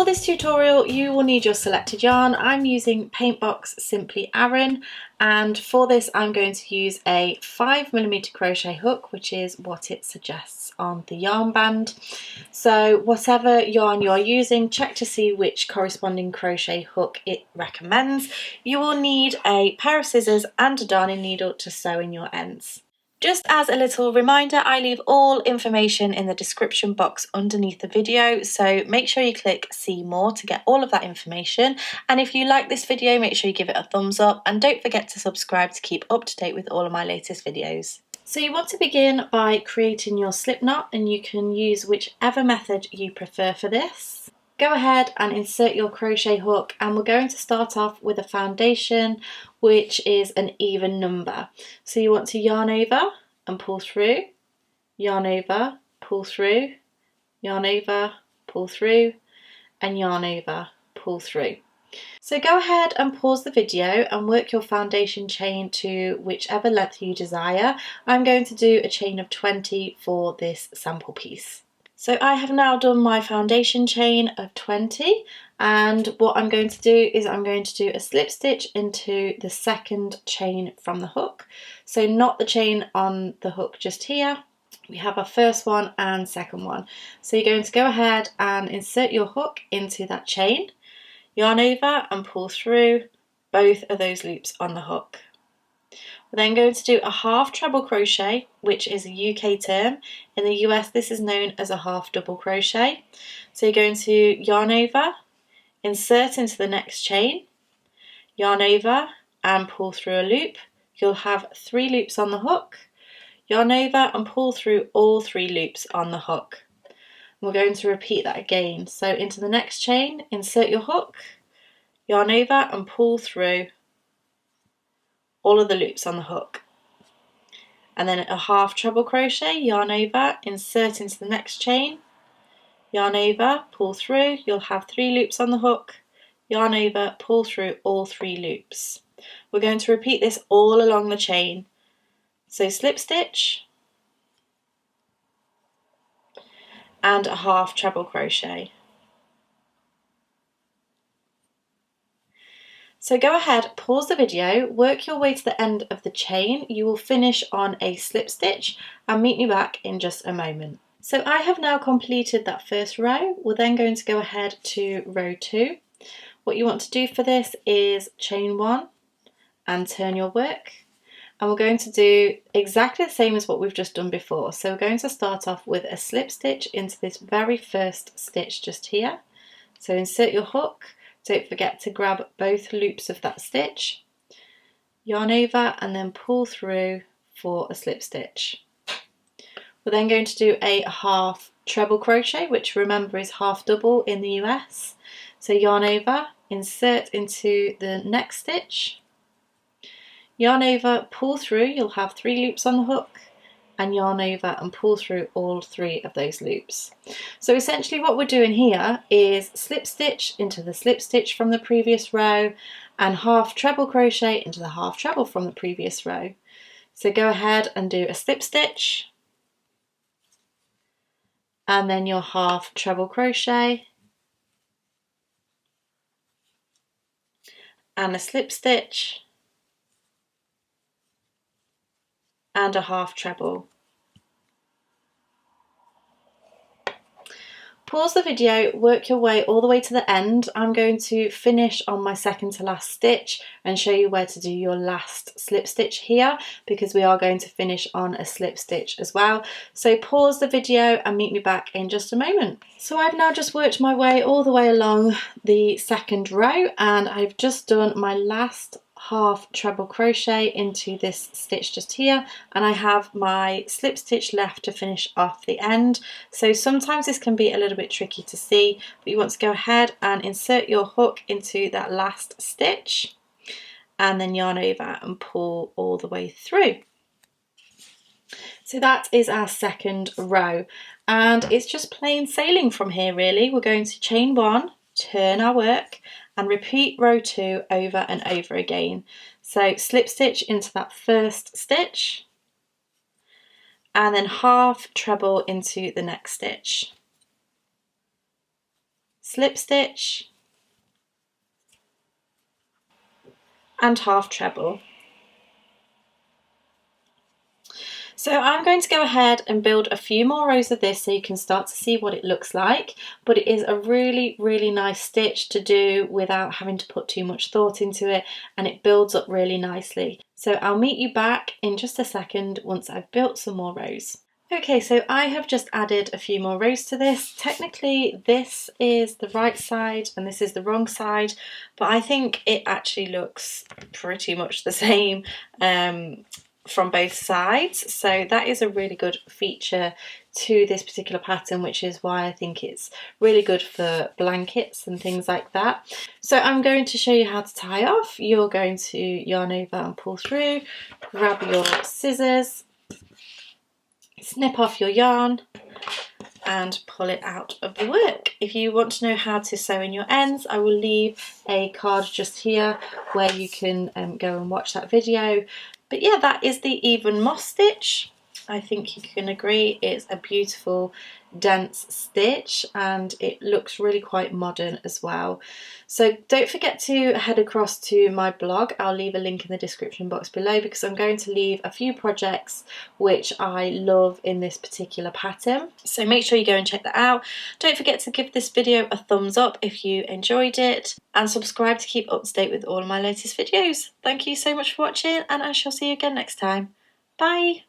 For this tutorial you will need your selected yarn. I'm using Paintbox Simply Aran, and for this I'm going to use a 5mm crochet hook, which is what it suggests on the yarn band. So whatever yarn you're using, check to see which corresponding crochet hook it recommends. You will need a pair of scissors and a darning needle to sew in your ends. Just as a little reminder, I leave all information in the description box underneath the video, so make sure you click see more to get all of that information. And if you like this video, make sure you give it a thumbs up and don't forget to subscribe to keep up to date with all of my latest videos. So you want to begin by creating your slip knot, and you can use whichever method you prefer for this. Go ahead and insert your crochet hook, and we're going to start off with a foundation which is an even number. So you want to yarn over and pull through, yarn over, pull through, yarn over, pull through, and yarn over, pull through. So go ahead and pause the video and work your foundation chain to whichever length you desire. I'm going to do a chain of 20 for this sample piece. So I have now done my foundation chain of 20, and what I'm going to do is I'm going to do a slip stitch into the second chain from the hook. So not the chain on the hook just here. We have our first one and second one. So you're going to go ahead and insert your hook into that chain, yarn over and pull through both of those loops on the hook. We're then going to do a half treble crochet, which is a UK term. In the US this is known as a half double crochet. So you're going to yarn over, insert into the next chain, yarn over and pull through a loop. You'll have 3 loops on the hook, yarn over and pull through all 3 loops on the hook. We're going to repeat that again. So into the next chain, insert your hook, yarn over and pull through all of the loops on the hook. And then a half treble crochet, yarn over, insert into the next chain, yarn over, pull through, you'll have 3 loops on the hook, yarn over, pull through all 3 loops. We're going to repeat this all along the chain. So slip stitch and a half treble crochet. So go ahead, pause the video, work your way to the end of the chain. You will finish on a slip stitch and meet me back in just a moment. So I have now completed that first row. We're then going to go ahead to row 2. What you want to do for this is chain 1 and turn your work. And we're going to do exactly the same as what we've just done before. So we're going to start off with a slip stitch into this very first stitch just here. So insert your hook. Don't forget to grab both loops of that stitch, yarn over and then pull through for a slip stitch. We're then going to do a half treble crochet, which remember is half double in the US. So yarn over, insert into the next stitch, yarn over, pull through, you'll have 3 loops on the hook, and yarn over and pull through all 3 of those loops. So essentially what we're doing here is slip stitch into the slip stitch from the previous row and half treble crochet into the half treble from the previous row. So go ahead and do a slip stitch and then your half treble crochet and a slip stitch and a half treble. Pause the video, work your way all the way to the end. I'm going to finish on my second to last stitch and show you where to do your last slip stitch here, because we are going to finish on a slip stitch as well. So pause the video and meet me back in just a moment. So I've now just worked my way all the way along the second row, and I've just done my last half treble crochet into this stitch just here, and I have my slip stitch left to finish off the end. So sometimes this can be a little bit tricky to see, but you want to go ahead and insert your hook into that last stitch and then yarn over and pull all the way through. So that is our second row, and it's just plain sailing from here really. We're going to chain 1, turn our work and repeat row 2 over and over again. So slip stitch into that first stitch and then half treble into the next stitch. slip stitch and half treble. So I'm going to go ahead and build a few more rows of this so you can start to see what it looks like, but it is a really nice stitch to do without having to put too much thought into it, and it builds up really nicely. So I'll meet you back in just a second once I've built some more rows. Okay, so I have just added a few more rows to this. Technically this is the right side and this is the wrong side, but I think it actually looks pretty much the same from both sides, so that is a really good feature to this particular pattern, which is why I think it's really good for blankets and things like that. So I'm going to show you how to tie off. You're going to yarn over and pull through, grab your scissors, snip off your yarn and pull it out of the work. If you want to know how to sew in your ends, I will leave a card just here where you can go and watch that video. But yeah, that is the even moss stitch. I think you can agree it's a beautiful dense stitch and it looks really quite modern as well. So don't forget to head across to my blog. I'll leave a link in the description box below because I'm going to leave a few projects which I love in this particular pattern. So make sure you go and check that out. Don't forget to give this video a thumbs up if you enjoyed it and subscribe to keep up to date with all of my latest videos. Thank you so much for watching and I shall see you again next time. Bye!